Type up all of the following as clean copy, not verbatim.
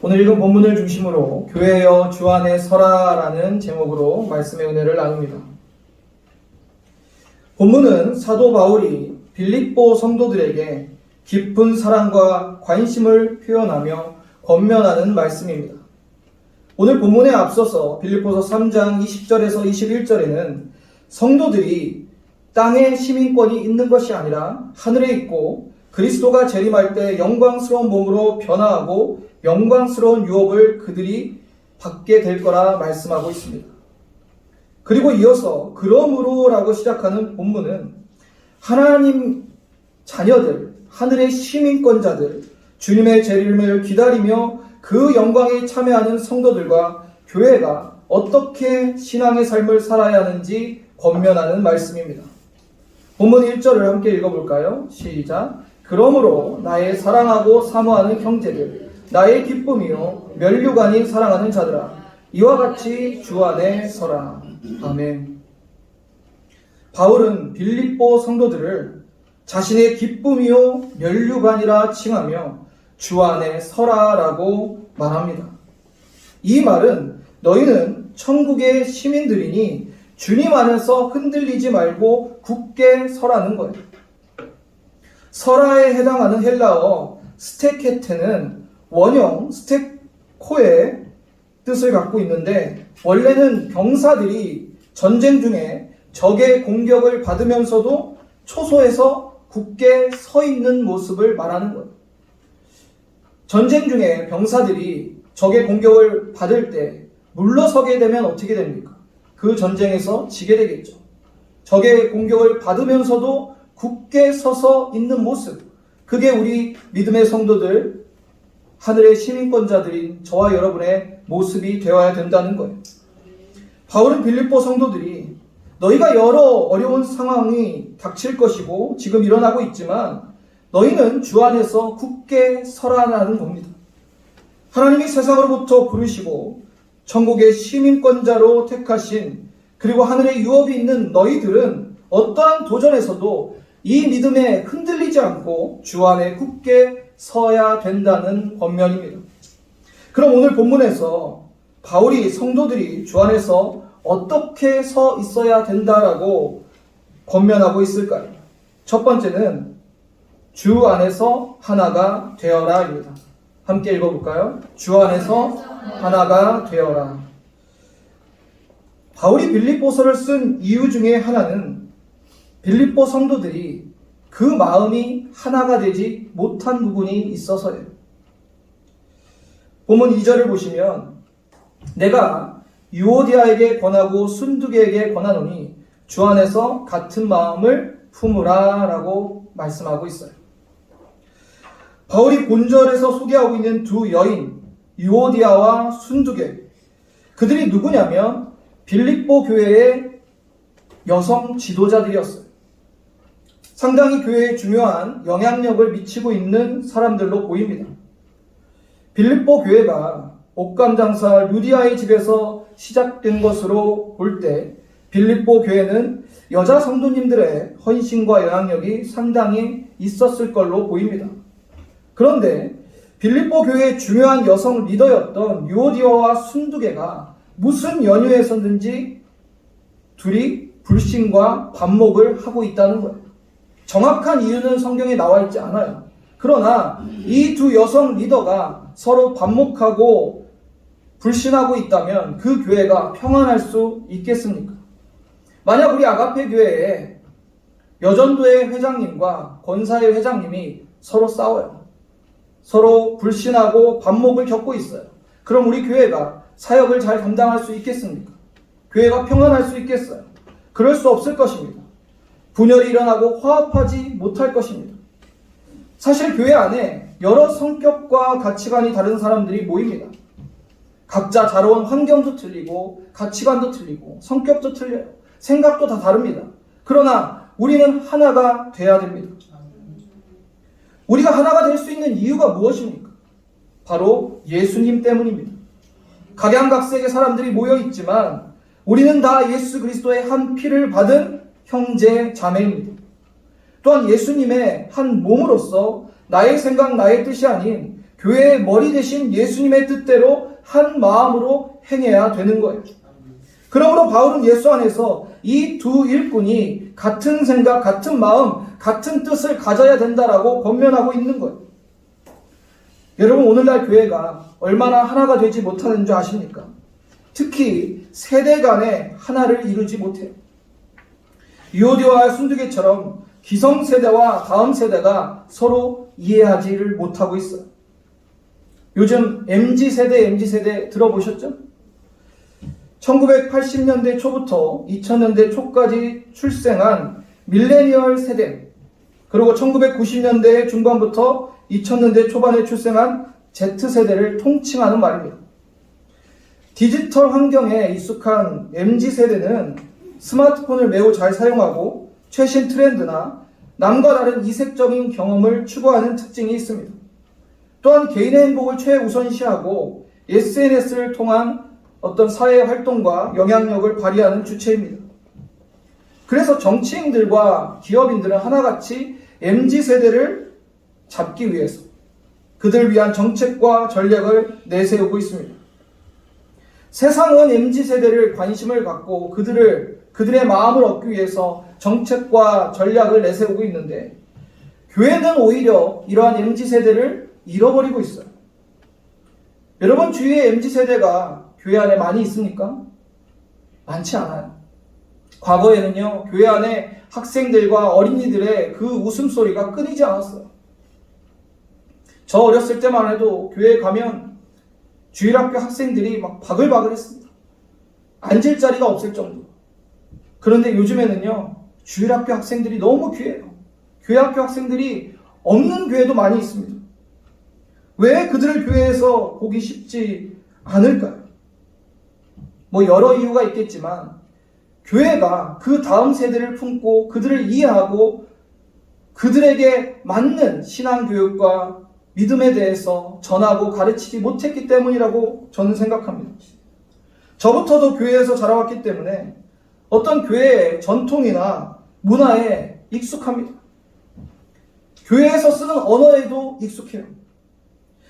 오늘 읽은 본문을 중심으로 교회여 주 안에 서라라는 제목으로 말씀의 은혜를 나눕니다. 본문은 사도 바울이 빌립보 성도들에게 깊은 사랑과 관심을 표현하며 권면하는 말씀입니다. 오늘 본문에 앞서서 빌립보서 3장 20절에서 21절에는 성도들이 땅에 시민권이 있는 것이 아니라 하늘에 있고 그리스도가 재림할 때 영광스러운 몸으로 변화하고 영광스러운 유업을 그들이 받게 될 거라 말씀하고 있습니다. 그리고 이어서 그러므로라고 시작하는 본문은 하나님 자녀들, 하늘의 시민권자들, 주님의 재림을 기다리며 그 영광에 참여하는 성도들과 교회가 어떻게 신앙의 삶을 살아야 하는지 권면하는 말씀입니다. 본문 1절을 함께 읽어볼까요? 시작. 그러므로 나의 사랑하고 사모하는 형제들, 나의 기쁨이요 면류관이 사랑하는 자들아, 이와 같이 주 안에 서라. 아멘. 바울은 빌립보 성도들을 자신의 기쁨이요 면류관이라 칭하며 주 안에 서라라고 말합니다. 이 말은 너희는 천국의 시민들이니 주님 안에서 흔들리지 말고 굳게 서라는 거예요. 서라에 해당하는 헬라어 스테케테는 원형 스테코의 뜻을 갖고 있는데 원래는 병사들이 전쟁 중에 적의 공격을 받으면서도 초소해서 굳게 서 있는 모습을 말하는 거예요. 전쟁 중에 병사들이 적의 공격을 받을 때 물러서게 되면 어떻게 됩니까? 그 전쟁에서 지게 되겠죠. 적의 공격을 받으면서도 굳게 서서 있는 모습, 그게 우리 믿음의 성도들, 하늘의 시민권자들인 저와 여러분의 모습이 되어야 된다는 거예요. 바울은 빌립보 성도들이 너희가 여러 어려운 상황이 닥칠 것이고 지금 일어나고 있지만 너희는 주 안에서 굳게 서라라는 겁니다. 하나님이 세상으로부터 부르시고 천국의 시민권자로 택하신 그리고 하늘의 유업이 있는 너희들은 어떠한 도전에서도 이 믿음에 흔들리지 않고 주 안에 굳게 서야 된다는 권면입니다. 그럼 오늘 본문에서 바울이 성도들이 주 안에서 어떻게 서 있어야 된다라고 권면하고 있을까요? 첫 번째는 주 안에서 하나가 되어라입니다. 함께 읽어볼까요? 주 안에서 하나가 되어라. 바울이 빌립보서를 쓴 이유 중에 하나는 빌립보 성도들이 그 마음이 하나가 되지 못한 부분이 있어서예요. 본문 2절을 보시면 내가 유오디아에게 권하고 순두계에게 권하노니 주 안에서 같은 마음을 품으라 라고 말씀하고 있어요. 바울이 본절에서 소개하고 있는 두 여인 유오디아와 순두계, 그들이 누구냐면 빌립보 교회의 여성 지도자들이었어요. 상당히 교회에 중요한 영향력을 미치고 있는 사람들로 보입니다. 빌립보 교회가 옷감 장사 루디아의 집에서 시작된 것으로 볼 때 빌립보 교회는 여자 성도님들의 헌신과 영향력이 상당히 있었을 걸로 보입니다. 그런데 빌립보 교회의 중요한 여성 리더였던 유오디아와 순두계가 무슨 연유에서든지 둘이 불신과 반목을 하고 있다는 거예요. 정확한 이유는 성경에 나와 있지 않아요. 그러나 이 두 여성 리더가 서로 반목하고 불신하고 있다면 그 교회가 평안할 수 있겠습니까? 만약 우리 아가페 교회에 여전도의 회장님과 권사의 회장님이 서로 싸워요. 서로 불신하고 반목을 겪고 있어요. 그럼 우리 교회가 사역을 잘 담당할 수 있겠습니까? 교회가 평안할 수 있겠어요? 그럴 수 없을 것입니다. 분열이 일어나고 화합하지 못할 것입니다. 사실 교회 안에 여러 성격과 가치관이 다른 사람들이 모입니다. 각자 자라온 환경도 틀리고 가치관도 틀리고 성격도 틀려요. 생각도 다 다릅니다. 그러나 우리는 하나가 돼야 됩니다. 우리가 하나가 될 수 있는 이유가 무엇입니까? 바로 예수님 때문입니다. 각양각색의 사람들이 모여 있지만 우리는 다 예수 그리스도의 한 피를 받은 형제 자매입니다. 또한 예수님의 한 몸으로서 나의 생각, 나의 뜻이 아닌 교회의 머리 대신 예수님의 뜻대로 한 마음으로 행해야 되는 거예요. 그러므로 바울은 예수 안에서 이 두 일꾼이 같은 생각, 같은 마음, 같은 뜻을 가져야 된다라고 권면하고 있는 거예요. 여러분, 오늘날 교회가 얼마나 하나가 되지 못하는 줄 아십니까? 특히 세대 간에 하나를 이루지 못해요. 유오디아와 순두개처럼 기성세대와 다음 세대가 서로 이해하지를 못하고 있어요. 요즘 MZ세대 들어보셨죠? 1980년대 초부터 2000년대 초까지 출생한 밀레니얼 세대, 그리고 1990년대 중반부터 2000년대 초반에 출생한 Z세대를 통칭하는 말입니다. 디지털 환경에 익숙한 MZ세대는 스마트폰을 매우 잘 사용하고 최신 트렌드나 남과 다른 이색적인 경험을 추구하는 특징이 있습니다. 또한 개인의 행복을 최우선시하고 SNS를 통한 어떤 사회 활동과 영향력을 발휘하는 주체입니다. 그래서 정치인들과 기업인들은 하나같이 MZ세대를 잡기 위해서 그들을 위한 정책과 전략을 내세우고 있습니다. 세상은 MZ세대를 관심을 갖고 그들의 마음을 얻기 위해서 정책과 전략을 내세우고 있는데, 교회는 오히려 이러한 MZ세대를 잃어버리고 있어요. 여러분, 주위에 MZ세대가 교회 안에 많이 있습니까? 많지 않아요. 과거에는요, 교회 안에 학생들과 어린이들의 그 웃음소리가 끊이지 않았어요. 저 어렸을 때만 해도 교회에 가면 주일학교 학생들이 막 바글바글 했습니다. 앉을 자리가 없을 정도. 그런데 요즘에는요, 주일학교 학생들이 너무 귀해요. 교회학교 학생들이 없는 교회도 많이 있습니다. 왜 그들을 교회에서 보기 쉽지 않을까요? 뭐 여러 이유가 있겠지만, 교회가 그 다음 세대를 품고 그들을 이해하고 그들에게 맞는 신앙교육과 믿음에 대해서 전하고 가르치지 못했기 때문이라고 저는 생각합니다. 저부터도 교회에서 자라왔기 때문에 어떤 교회의 전통이나 문화에 익숙합니다. 교회에서 쓰는 언어에도 익숙해요.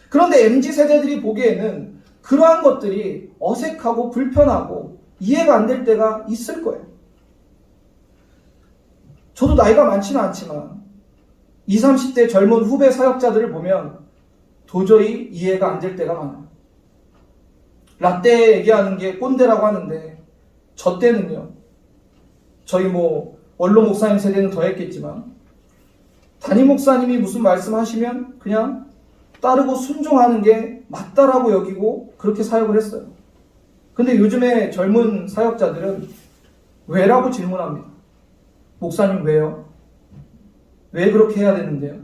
그런데 MZ세대들이 보기에는 그러한 것들이 어색하고 불편하고 이해가 안 될 때가 있을 거예요. 저도 나이가 많지는 않지만 20, 30대 젊은 후배 사역자들을 보면 도저히 이해가 안 될 때가 많아요. 라떼 얘기하는 게 꼰대라고 하는데, 저 때는요, 저희 원로 목사님 세대는 더 했겠지만, 담임 목사님이 무슨 말씀하시면 그냥 따르고 순종하는 게 맞다라고 여기고 그렇게 사역을 했어요. 근데 요즘에 젊은 사역자들은 왜라고 질문합니다. 목사님 왜요? 왜 그렇게 해야 되는데요?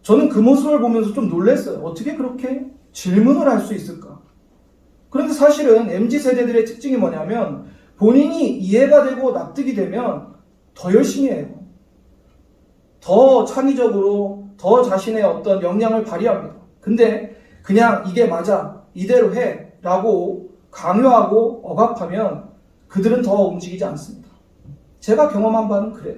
저는 그 모습을 보면서 좀 놀랐어요. 어떻게 그렇게 질문을 할 수 있을까? 그런데 사실은 MZ세대들의 특징이 뭐냐면, 본인이 이해가 되고 납득이 되면 더 열심히 해요. 더 창의적으로, 더 자신의 어떤 역량을 발휘합니다. 근데 그냥 이게 맞아, 이대로 해 라고 강요하고 억압하면 그들은 더 움직이지 않습니다. 제가 경험한 바는 그래요.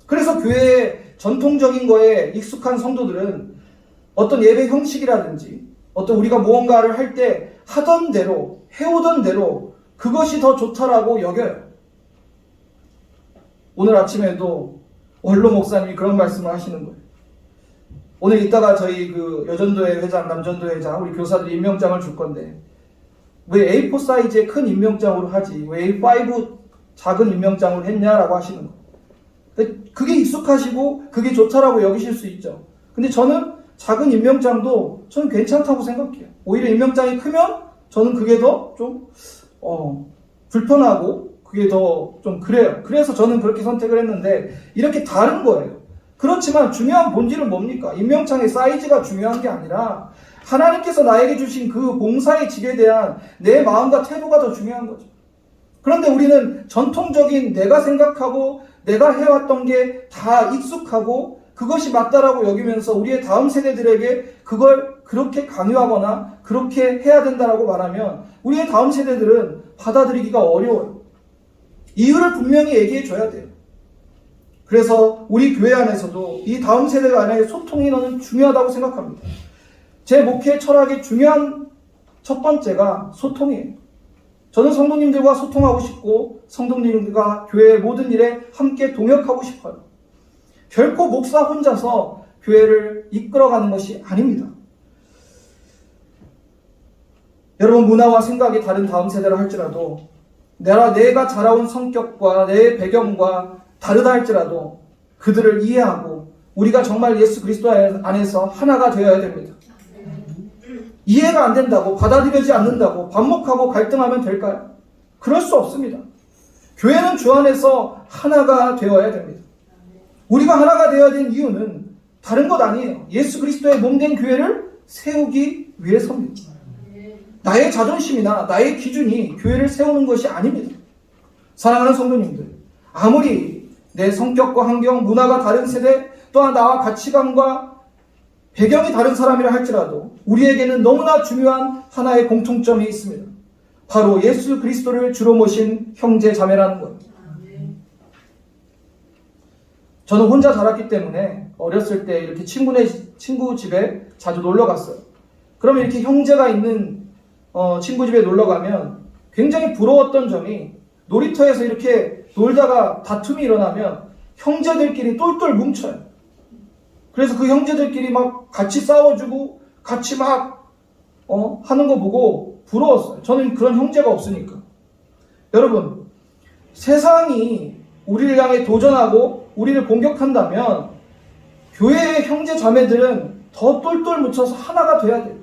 그래서 교회의 전통적인 거에 익숙한 성도들은 어떤 예배 형식이라든지 어떤 우리가 무언가를 할 때 하던 대로, 해오던 대로 그것이 더 좋다라고 여겨요. 오늘 아침에도 원로 목사님이 그런 말씀을 하시는 거예요. 오늘 이따가 저희 여전도회 회장, 남전도회 회장, 우리 교사들이 임명장을 줄 건데, 왜 A4 사이즈의 큰 임명장으로 하지, 왜 A5 작은 임명장으로 했냐라고 하시는 거예요. 그게 익숙하시고 그게 좋다라고 여기실 수 있죠. 근데 저는 작은 임명장도 저는 괜찮다고 생각해요. 오히려 임명장이 크면 저는 그게 더 좀 불편하고 그게 더 좀 그래요. 그래서 저는 그렇게 선택을 했는데, 이렇게 다른 거예요. 그렇지만 중요한 본질은 뭡니까? 임명장의 사이즈가 중요한 게 아니라 하나님께서 나에게 주신 그 봉사의 직에 대한 내 마음과 태도가 더 중요한 거죠. 그런데 우리는 전통적인 내가 생각하고 내가 해왔던 게 다 익숙하고 그것이 맞다라고 여기면서 우리의 다음 세대들에게 그걸 그렇게 강요하거나 그렇게 해야 된다라고 말하면 우리의 다음 세대들은 받아들이기가 어려워요. 이유를 분명히 얘기해 줘야 돼요. 그래서 우리 교회 안에서도 이 다음 세대 간의 소통이 너무 중요하다고 생각합니다. 제 목회 철학의 중요한 첫 번째가 소통이에요. 저는 성도님들과 소통하고 싶고 성도님들과 교회의 모든 일에 함께 동역하고 싶어요. 결코 목사 혼자서 교회를 이끌어가는 것이 아닙니다. 여러분, 문화와 생각이 다른 다음 세대라 할지라도 내가 자라온 성격과 내 배경과 다르다 할지라도 그들을 이해하고 우리가 정말 예수 그리스도 안에서 하나가 되어야 됩니다. 이해가 안 된다고, 받아들여지지 않는다고 반목하고 갈등하면 될까요? 그럴 수 없습니다. 교회는 주 안에서 하나가 되어야 됩니다. 우리가 하나가 되어야 되는 이유는 다른 것 아니에요. 예수 그리스도의 몸된 교회를 세우기 위해서입니다. 나의 자존심이나 나의 기준이 교회를 세우는 것이 아닙니다. 사랑하는 성도님들, 아무리 내 성격과 환경, 문화가 다른 세대, 또한 나와 가치관과 배경이 다른 사람이라 할지라도 우리에게는 너무나 중요한 하나의 공통점이 있습니다. 바로 예수 그리스도를 주로 모신 형제 자매라는 거예요. 저는 혼자 자랐기 때문에 어렸을 때 이렇게 친구 집에 자주 놀러 갔어요. 그러면 이렇게 형제가 있는 친구 집에 놀러 가면 굉장히 부러웠던 점이, 놀이터에서 이렇게 놀다가 다툼이 일어나면 형제들끼리 똘똘 뭉쳐요. 그래서 그 형제들끼리 막 같이 싸워주고 같이 막 하는 거 보고 부러웠어요. 저는 그런 형제가 없으니까. 여러분, 세상이 우리를 향해 도전하고 우리를 공격한다면 교회의 형제 자매들은 더 똘똘 뭉쳐서 하나가 돼야 돼요.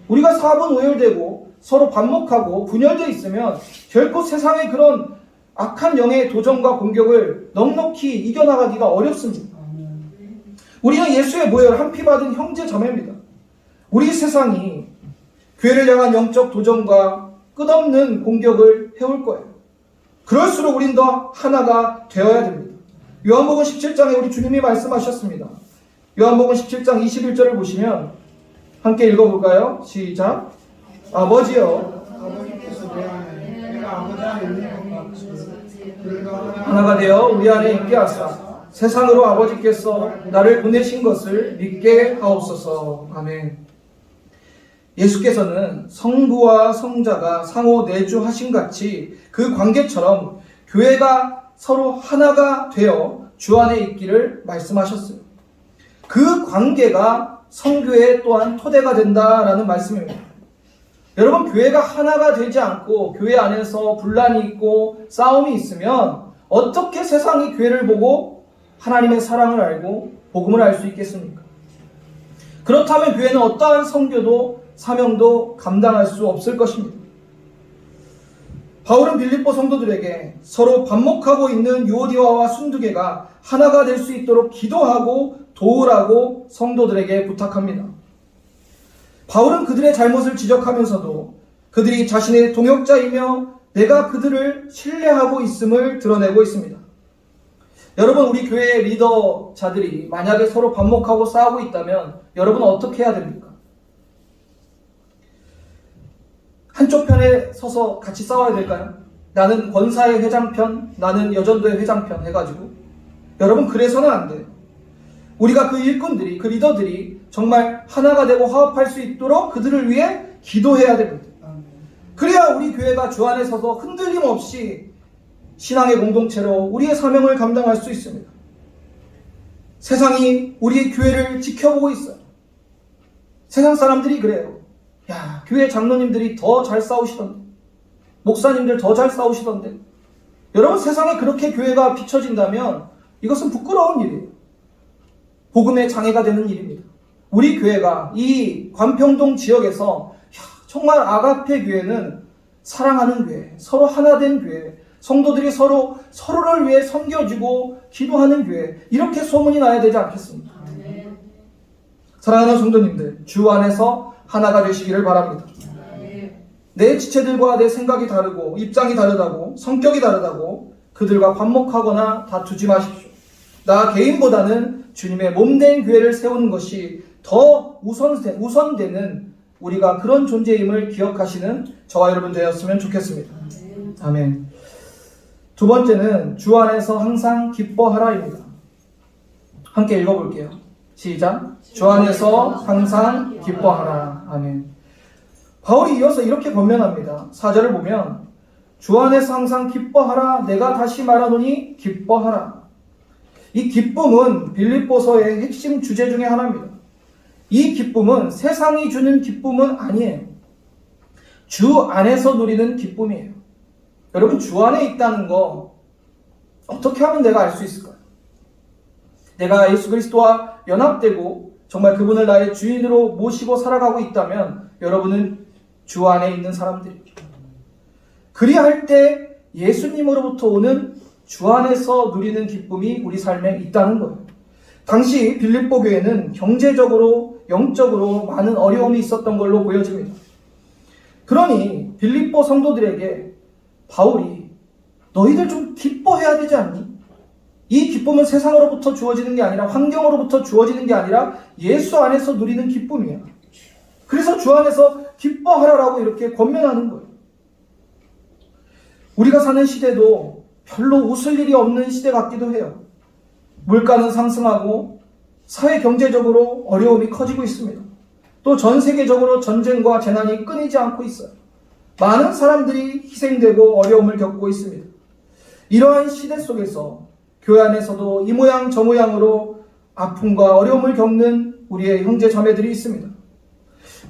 우리가 사분오열되고 서로 반목하고 분열되어 있으면 결코 세상의 그런 악한 영의 도전과 공격을 넉넉히 이겨나가기가 어렵습니다. 우리는 예수의 모혈 한 피 받은 형제 자매입니다. 우리 세상이 교회를 향한 영적 도전과 끝없는 공격을 해올 거예요. 그럴수록 우린 더 하나가 되어야 됩니다. 요한복음 17장에 우리 주님이 말씀하셨습니다. 요한복음 17장 21절을 보시면 함께 읽어볼까요? 시작. 아버지여, 아버지께서 내 안에 내가 아버지 안에 있는 것 같이 그들과 하나가 되어 우리 안에 있게 하사 세상으로 아버지께서 나를 보내신 것을 믿게 하옵소서. 아멘. 예수께서는 성부와 성자가 상호 내주하신 같이 그 관계처럼 교회가 서로 하나가 되어 주 안에 있기를 말씀하셨어요. 그 관계가 성교회 또한 토대가 된다라는 말씀입니다. 여러분, 교회가 하나가 되지 않고 교회 안에서 분란이 있고 싸움이 있으면 어떻게 세상이 교회를 보고 하나님의 사랑을 알고 복음을 알 수 있겠습니까? 그렇다면 교회는 어떠한 선교도 사명도 감당할 수 없을 것입니다. 바울은 빌립보 성도들에게 서로 반목하고 있는 유오디아와 순두개가 하나가 될 수 있도록 기도하고 도우라고 성도들에게 부탁합니다. 바울은 그들의 잘못을 지적하면서도 그들이 자신의 동역자이며 내가 그들을 신뢰하고 있음을 드러내고 있습니다. 여러분, 우리 교회의 리더자들이 만약에 서로 반목하고 싸우고 있다면 여러분은 어떻게 해야 됩니까? 한쪽 편에 서서 같이 싸워야 될까요? 나는 권사의 회장편, 나는 여전도의 회장편 해가지고. 여러분, 그래서는 안 돼요. 우리가 그 일꾼들이, 그 리더들이 정말 하나가 되고 화합할 수 있도록 그들을 위해 기도해야 됩니다. 그래야 우리 교회가 주 안에 서서 흔들림 없이 신앙의 공동체로 우리의 사명을 감당할 수 있습니다. 세상이 우리의 교회를 지켜보고 있어요. 세상 사람들이 그래요. 야, 교회 장로님들이 더 잘 싸우시던데, 목사님들 더 잘 싸우시던데. 여러분, 세상에 그렇게 교회가 비춰진다면 이것은 부끄러운 일이에요. 복음의 장애가 되는 일입니다. 우리 교회가 이 관평동 지역에서 정말 아가페 교회는 사랑하는 교회, 서로 하나 된 교회, 성도들이 서로를 위해 섬겨주고 기도하는 교회, 이렇게 소문이 나야 되지 않겠습니까? 사랑하는 성도님들, 주 안에서 하나가 되시기를 바랍니다. 내 지체들과 내 생각이 다르고 입장이 다르다고 성격이 다르다고 그들과 반목하거나 다투지 마십시오. 나 개인보다는 주님의 몸된 교회를 세우는 것이 더 우선되는 우리가 그런 존재임을 기억하시는 저와 여러분 되었으면 좋겠습니다. 아멘. 두 번째는 주 안에서 항상 기뻐하라입니다. 함께 읽어볼게요. 시작. 주 안에서 항상 기뻐하라. 아멘. 바울이 이어서 이렇게 권면합니다. 4절을 보면 주 안에서 항상 기뻐하라. 내가 다시 말하노니 기뻐하라. 이 기쁨은 빌립보서의 핵심 주제 중에 하나입니다. 이 기쁨은 세상이 주는 기쁨은 아니에요. 주 안에서 누리는 기쁨이에요. 여러분, 주 안에 있다는 거 어떻게 하면 내가 알 수 있을까요? 내가 예수 그리스도와 연합되고 정말 그분을 나의 주인으로 모시고 살아가고 있다면 여러분은 주 안에 있는 사람들이에요. 그리할 때 예수님으로부터 오는 주 안에서 누리는 기쁨이 우리 삶에 있다는 거예요. 당시 빌립보 교회는 경제적으로, 영적으로 많은 어려움이 있었던 걸로 보여집니다. 그러니 빌립보 성도들에게 바울이 너희들 좀 기뻐해야 되지 않니? 이 기쁨은 세상으로부터 주어지는 게 아니라, 환경으로부터 주어지는 게 아니라 예수 안에서 누리는 기쁨이야. 그래서 주 안에서 기뻐하라라고 이렇게 권면하는 거예요. 우리가 사는 시대도 별로 웃을 일이 없는 시대 같기도 해요. 물가는 상승하고 사회 경제적으로 어려움이 커지고 있습니다. 또 전 세계적으로 전쟁과 재난이 끊이지 않고 있어요. 많은 사람들이 희생되고 어려움을 겪고 있습니다. 이러한 시대 속에서 교회 안에서도 이 모양 저 모양으로 아픔과 어려움을 겪는 우리의 형제 자매들이 있습니다.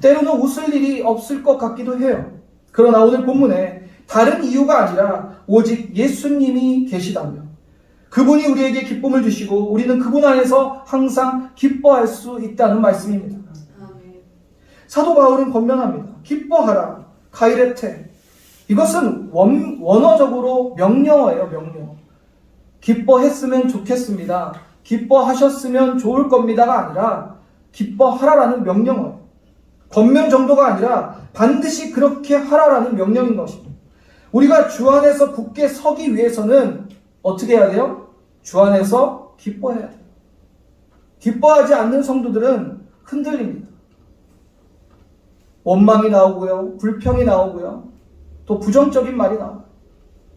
때로는 웃을 일이 없을 것 같기도 해요. 그러나 오늘 본문에 다른 이유가 아니라 오직 예수님이 계시다면, 그분이 우리에게 기쁨을 주시고 우리는 그분 안에서 항상 기뻐할 수 있다는 말씀입니다. 사도 바울은 권면합니다. 기뻐하라. 카이레테. 이것은 원어적으로 명령어예요. 명령. 기뻐했으면 좋겠습니다. 기뻐하셨으면 좋을 겁니다가 아니라 기뻐하라라는 명령어예요. 권면 정도가 아니라 반드시 그렇게 하라라는 명령인 것입니다. 우리가 주 안에서 굳게 서기 위해서는 어떻게 해야 돼요? 주 안에서 기뻐해야 돼요. 기뻐하지 않는 성도들은 흔들립니다. 원망이 나오고요. 불평이 나오고요. 또 부정적인 말이 나와요.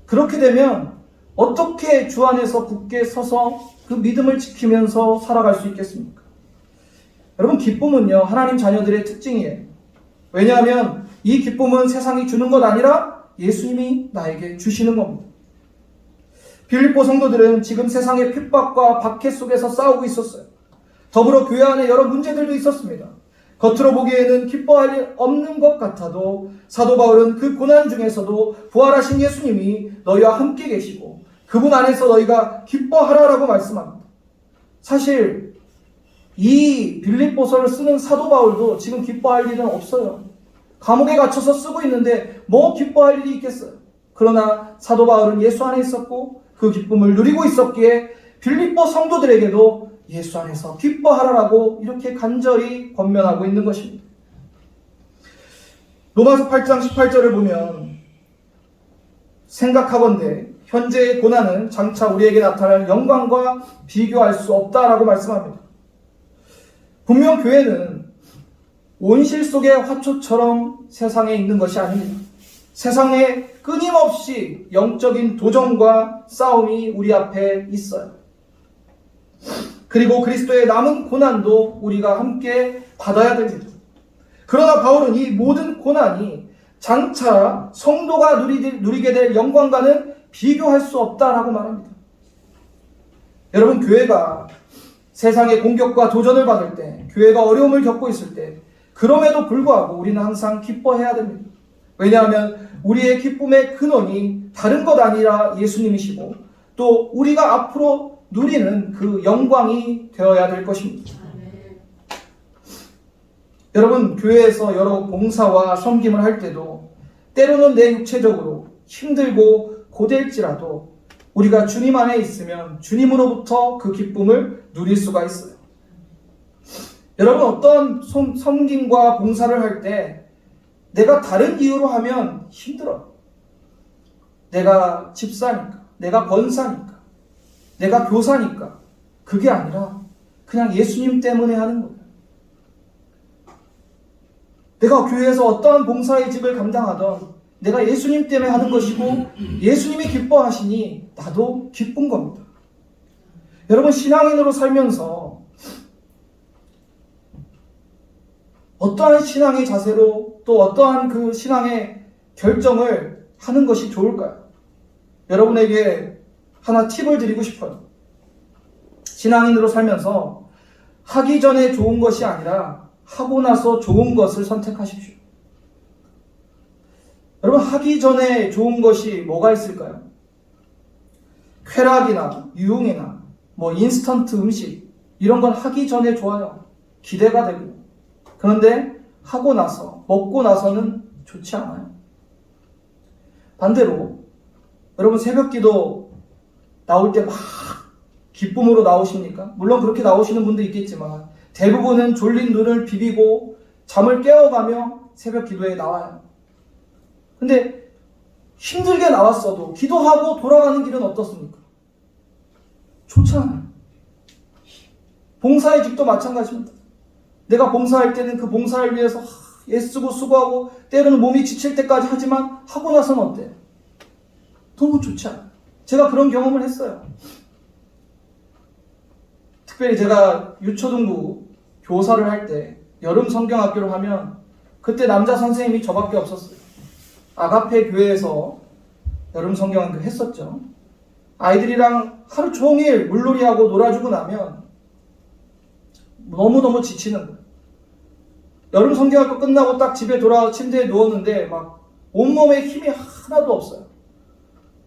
그렇게 되면 어떻게 주 안에서 굳게 서서 그 믿음을 지키면서 살아갈 수 있겠습니까? 여러분, 기쁨은요, 하나님 자녀들의 특징이에요. 왜냐하면 이 기쁨은 세상이 주는 것 아니라 예수님이 나에게 주시는 겁니다. 빌립보 성도들은 지금 세상의 핍박과 박해 속에서 싸우고 있었어요. 더불어 교회 안에 여러 문제들도 있었습니다. 겉으로 보기에는 기뻐할 일 없는 것 같아도 사도 바울은 그 고난 중에서도 부활하신 예수님이 너희와 함께 계시고 그분 안에서 너희가 기뻐하라라고 말씀합니다. 사실 이 빌립보서를 쓰는 사도 바울도 지금 기뻐할 일은 없어요. 감옥에 갇혀서 쓰고 있는데 뭐 기뻐할 일이 있겠어요. 그러나 사도 바울은 예수 안에 있었고 그 기쁨을 누리고 있었기에 빌립보 성도들에게도 예수 안에서 기뻐하라라고 이렇게 간절히 권면하고 있는 것입니다. 로마서 8장 18절을 보면 생각하건대 현재의 고난은 장차 우리에게 나타날 영광과 비교할 수 없다라고 말씀합니다. 분명 교회는 온실 속의 화초처럼 세상에 있는 것이 아닙니다. 세상에 끊임없이 영적인 도전과 싸움이 우리 앞에 있어요. 그리고 그리스도의 남은 고난도 우리가 함께 받아야 됩니다. 그러나 바울은 이 모든 고난이 장차 성도가 누리게 될 영광과는 비교할 수 없다라고 말합니다. 여러분, 교회가 세상의 공격과 도전을 받을 때, 교회가 어려움을 겪고 있을 때, 그럼에도 불구하고 우리는 항상 기뻐해야 됩니다. 왜냐하면 우리의 기쁨의 근원이 다른 것 아니라 예수님이시고 또 우리가 앞으로 누리는 그 영광이 되어야 될 것입니다. 여러분, 교회에서 여러 봉사와 섬김을 할 때도 때로는 내 육체적으로 힘들고 고될지라도 우리가 주님 안에 있으면 주님으로부터 그 기쁨을 누릴 수가 있어요. 여러분, 어떤 섬김과 봉사를 할 때 내가 다른 이유로 하면 힘들어요. 내가 집사니까, 내가 권사니까, 내가 교사니까. 그게 아니라 그냥 예수님 때문에 하는 거예요. 내가 교회에서 어떠한 봉사의 직을 감당하던 내가 예수님 때문에 하는 것이고 예수님이 기뻐하시니 나도 기쁜 겁니다. 여러분, 신앙인으로 살면서 어떠한 신앙의 자세로 또 어떠한 그 신앙의 결정을 하는 것이 좋을까요? 여러분에게 하나 팁을 드리고 싶어요. 신앙인으로 살면서 하기 전에 좋은 것이 아니라 하고 나서 좋은 것을 선택하십시오. 여러분, 하기 전에 좋은 것이 뭐가 있을까요? 쾌락이나 유흥이나 인스턴트 음식, 이런 건 하기 전에 좋아요. 기대가 되고. 그런데 하고 나서, 먹고 나서는 좋지 않아요. 반대로 여러분, 새벽 기도 나올 때 막 기쁨으로 나오십니까? 물론 그렇게 나오시는 분도 있겠지만 대부분은 졸린 눈을 비비고 잠을 깨워가며 새벽 기도에 나와요. 근데 힘들게 나왔어도 기도하고 돌아가는 길은 어떻습니까? 좋지 않아요. 봉사의 집도 마찬가지입니다. 내가 봉사할 때는 그 봉사를 위해서 애쓰고 수고하고 때로는 몸이 지칠 때까지 하지만 하고 나서는 어때요? 너무 좋지 않아요. 제가 그런 경험을 했어요. 특별히 제가 유초등부 교사를 할 때 여름 성경학교를 하면 그때 남자 선생님이 저밖에 없었어요. 아가페 교회에서 여름 성경학교 했었죠. 아이들이랑 하루 종일 물놀이하고 놀아주고 나면 너무너무 지치는 거예요. 여름 성경학교 끝나고 딱 집에 돌아와 침대에 누웠는데 막 온몸에 힘이 하나도 없어요.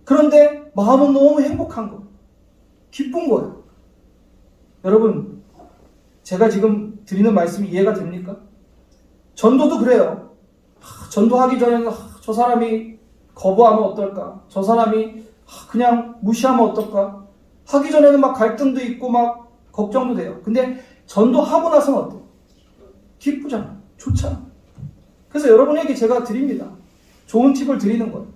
그런데 마음은 너무 행복한 거예요. 기쁜 거예요. 여러분, 제가 지금 드리는 말씀이 이해가 됩니까? 전도도 그래요. 전도하기 전에는 저 사람이 거부하면 어떨까? 저 사람이 그냥 무시하면 어떨까? 하기 전에는 막 갈등도 있고 막 걱정도 돼요. 근데 전도하고 나서는 어때요? 기쁘잖아. 좋잖아. 그래서 여러분에게 제가 드립니다. 좋은 팁을 드리는 거예요.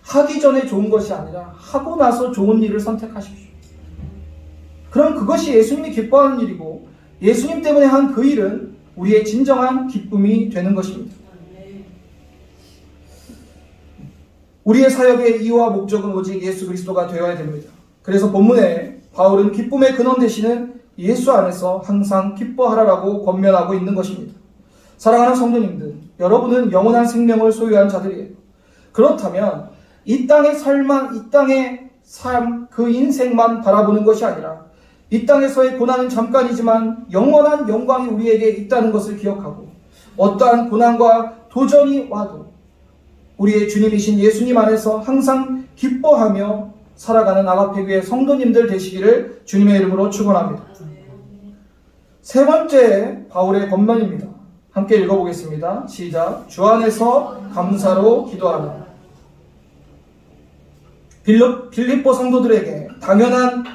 하기 전에 좋은 것이 아니라 하고 나서 좋은 일을 선택하십시오. 그럼 그것이 예수님이 기뻐하는 일이고 예수님 때문에 한 그 일은 우리의 진정한 기쁨이 되는 것입니다. 우리의 사역의 이유와 목적은 오직 예수 그리스도가 되어야 됩니다. 그래서 본문에 바울은 기쁨의 근원 되시는 예수 안에서 항상 기뻐하라라고 권면하고 있는 것입니다. 사랑하는 성도님들, 여러분은 영원한 생명을 소유한 자들이에요. 그렇다면 이 땅의 삶, 그 인생만 바라보는 것이 아니라 이 땅에서의 고난은 잠깐이지만 영원한 영광이 우리에게 있다는 것을 기억하고 어떠한 고난과 도전이 와도 우리의 주님이신 예수님 안에서 항상 기뻐하며 살아가는 아가페 교회 성도님들 되시기를 주님의 이름으로 축원합니다. 세 번째 바울의 권면입니다. 함께 읽어보겠습니다. 시작. 주 안에서 감사로 기도하라. 빌립보 성도들에게 당면한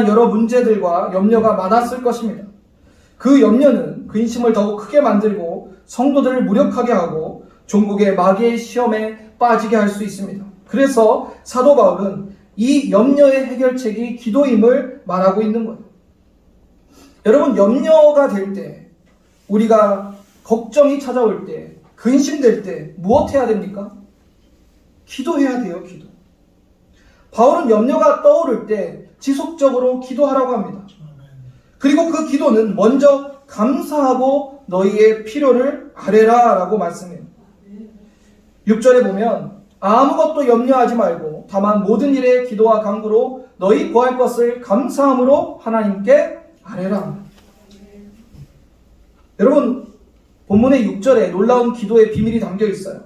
여러 문제들과 염려가 많았을 것입니다. 그 염려는 근심을 더욱 크게 만들고 성도들을 무력하게 하고 종국의 마귀의 시험에 빠지게 할 수 있습니다. 그래서 사도 바울은 이 염려의 해결책이 기도임을 말하고 있는 거예요. 여러분, 염려가 될 때, 우리가 걱정이 찾아올 때, 근심될 때 무엇 해야 됩니까? 기도해야 돼요. 기도. 바울은 염려가 떠오를 때 지속적으로 기도하라고 합니다. 그리고 그 기도는 먼저 감사하고 너희의 필요를 아뢰라 라고 말씀해요. 6절에 보면 아무것도 염려하지 말고 다만 모든 일에 기도와 간구로 너희 구할 것을 감사함으로 하나님께 아뢰라. 여러분, 본문의 6절에 놀라운 기도의 비밀이 담겨 있어요.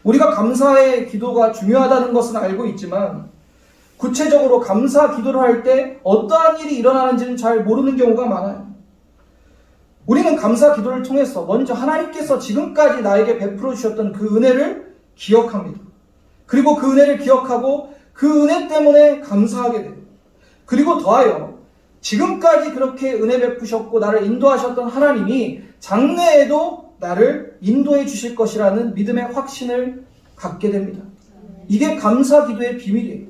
우리가 감사의 기도가 중요하다는 것은 알고 있지만 구체적으로 감사 기도를 할 때 어떠한 일이 일어나는지는 잘 모르는 경우가 많아요. 우리는 감사 기도를 통해서 먼저 하나님께서 지금까지 나에게 베풀어 주셨던 그 은혜를 기억합니다. 그리고 그 은혜를 기억하고 그 은혜 때문에 감사하게 돼요. 그리고 더하여 지금까지 그렇게 은혜 베푸셨고 나를 인도하셨던 하나님이 장래에도 나를 인도해 주실 것이라는 믿음의 확신을 갖게 됩니다. 이게 감사 기도의 비밀이에요.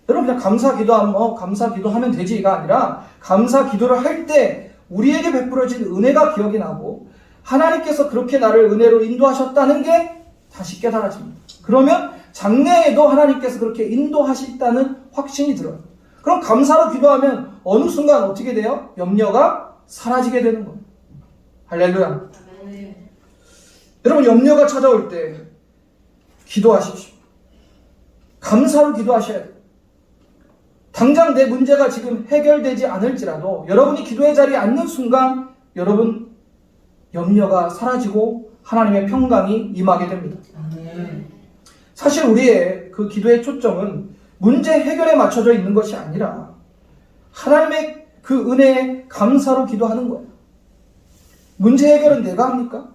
여러분, 그냥 감사 기도하면 감사 기도하면 되지가 아니라 감사 기도를 할 때 우리에게 베풀어진 은혜가 기억이 나고 하나님께서 그렇게 나를 은혜로 인도하셨다는 게 다시 깨달아집니다. 그러면 장래에도 하나님께서 그렇게 인도하셨다는 확신이 들어요. 그럼 감사로 기도하면 어느 순간 어떻게 돼요? 염려가 사라지게 되는 거예요. 할렐루야. 여러분, 염려가 찾아올 때 기도하십시오. 감사로 기도하셔야 돼요. 당장 내 문제가 지금 해결되지 않을지라도 여러분이 기도의 자리에 앉는 순간 여러분 염려가 사라지고 하나님의 평강이 임하게 됩니다. 사실 우리의 그 기도의 초점은 문제 해결에 맞춰져 있는 것이 아니라 하나님의 그 은혜에 감사로 기도하는 거예요. 문제 해결은 내가 합니까?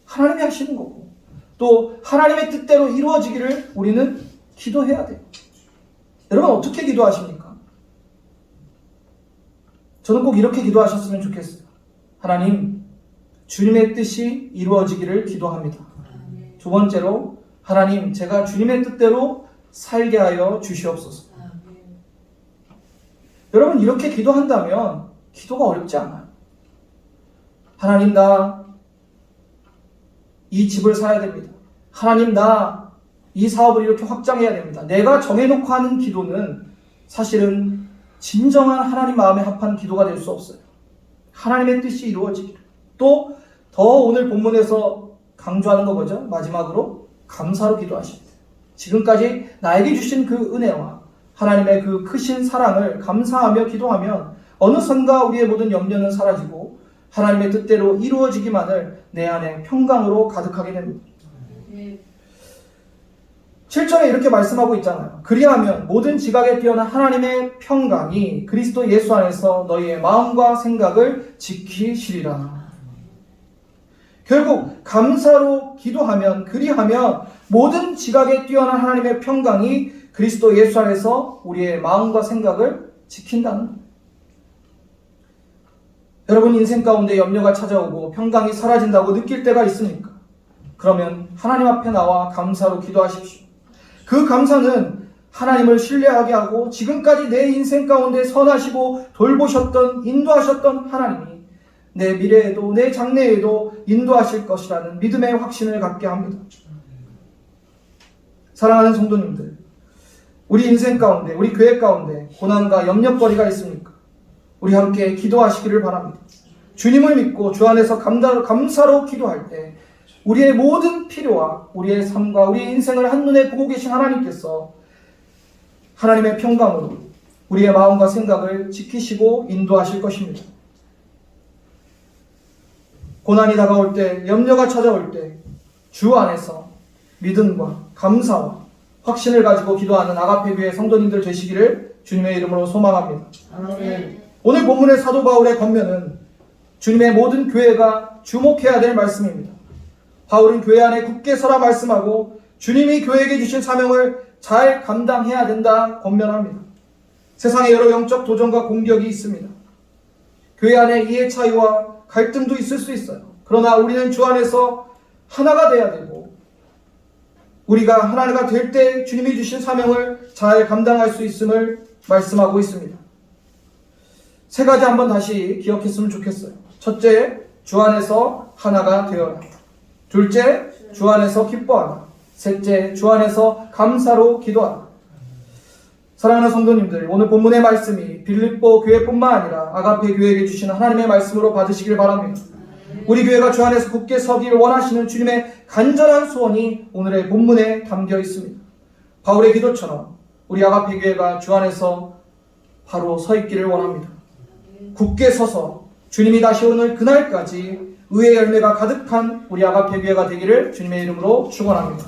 하나님이 하시는 거고, 또 하나님의 뜻대로 이루어지기를 우리는 기도해야 돼요. 여러분, 어떻게 기도하십니까? 저는 꼭 이렇게 기도하셨으면 좋겠어요. 하나님, 주님의 뜻이 이루어지기를 기도합니다. 두 번째로, 하나님, 제가 주님의 뜻대로 살게 하여 주시옵소서. 여러분, 이렇게 기도한다면 기도가 어렵지 않아요. 하나님, 나 이 집을 사야 됩니다. 하나님, 나 이 사업을 이렇게 확장해야 됩니다. 내가 정해놓고 하는 기도는 사실은 진정한 하나님 마음에 합한 기도가 될 수 없어요. 하나님의 뜻이 이루어지기를. 또 더 오늘 본문에서 강조하는 거 뭐죠? 마지막으로 감사로 기도하십니다. 지금까지 나에게 주신 그 은혜와 하나님의 그 크신 사랑을 감사하며 기도하면 어느선가 우리의 모든 염려는 사라지고 하나님의 뜻대로 이루어지기만을 내 안에 평강으로 가득하게 됩니다. 7절에 이렇게 말씀하고 있잖아요. 그리하면 모든 지각에 뛰어난 하나님의 평강이 그리스도 예수 안에서 너희의 마음과 생각을 지키시리라. 결국 감사로 기도하면, 그리하면 모든 지각에 뛰어난 하나님의 평강이 그리스도 예수 안에서 우리의 마음과 생각을 지킨다는 거예요. 여러분, 인생 가운데 염려가 찾아오고 평강이 사라진다고 느낄 때가 있습니까? 그러면 하나님 앞에 나와 감사로 기도하십시오. 그 감사는 하나님을 신뢰하게 하고 지금까지 내 인생 가운데 선하시고 돌보셨던, 인도하셨던 하나님이 내 미래에도 내 장래에도 인도하실 것이라는 믿음의 확신을 갖게 합니다. 사랑하는 성도님들, 우리 인생 가운데, 우리 교회 가운데 고난과 염려거리가 있습니까? 우리 함께 기도하시기를 바랍니다. 주님을 믿고 주 안에서 감사로 기도할 때 우리의 모든 필요와 우리의 삶과 우리의 인생을 한눈에 보고 계신 하나님께서 하나님의 평강으로 우리의 마음과 생각을 지키시고 인도하실 것입니다. 고난이 다가올 때, 염려가 찾아올 때 주 안에서 믿음과 감사와 확신을 가지고 기도하는 아가페 교회 성도님들 되시기를 주님의 이름으로 소망합니다. 아멘. 오늘 본문의 사도 바울의 권면은 주님의 모든 교회가 주목해야 될 말씀입니다. 바울은 교회 안에 굳게 서라 말씀하고 주님이 교회에게 주신 사명을 잘 감당해야 된다 권면합니다. 세상에 여러 영적 도전과 공격이 있습니다. 교회 안에 이해 차이와 갈등도 있을 수 있어요. 그러나 우리는 주 안에서 하나가 돼야 되고 우리가 하나가 될 때 주님이 주신 사명을 잘 감당할 수 있음을 말씀하고 있습니다. 세 가지 한번 다시 기억했으면 좋겠어요. 첫째, 주 안에서 하나가 되어라. 둘째, 주 안에서 기뻐하라. 셋째, 주 안에서 감사로 기도하라. 사랑하는 성도님들, 오늘 본문의 말씀이 빌립보 교회뿐만 아니라 아가페 교회에게 주시는 하나님의 말씀으로 받으시길 바랍니다. 우리 교회가 주 안에서 굳게 서기를 원하시는 주님의 간절한 소원이 오늘의 본문에 담겨 있습니다. 바울의 기도처럼 우리 아가페 교회가 주 안에서 바로 서 있기를 원합니다. 굳게 서서 주님이 다시 오늘 그날까지 의의 열매가 가득한 우리 아가페 교회가 되기를 주님의 이름으로 축원합니다.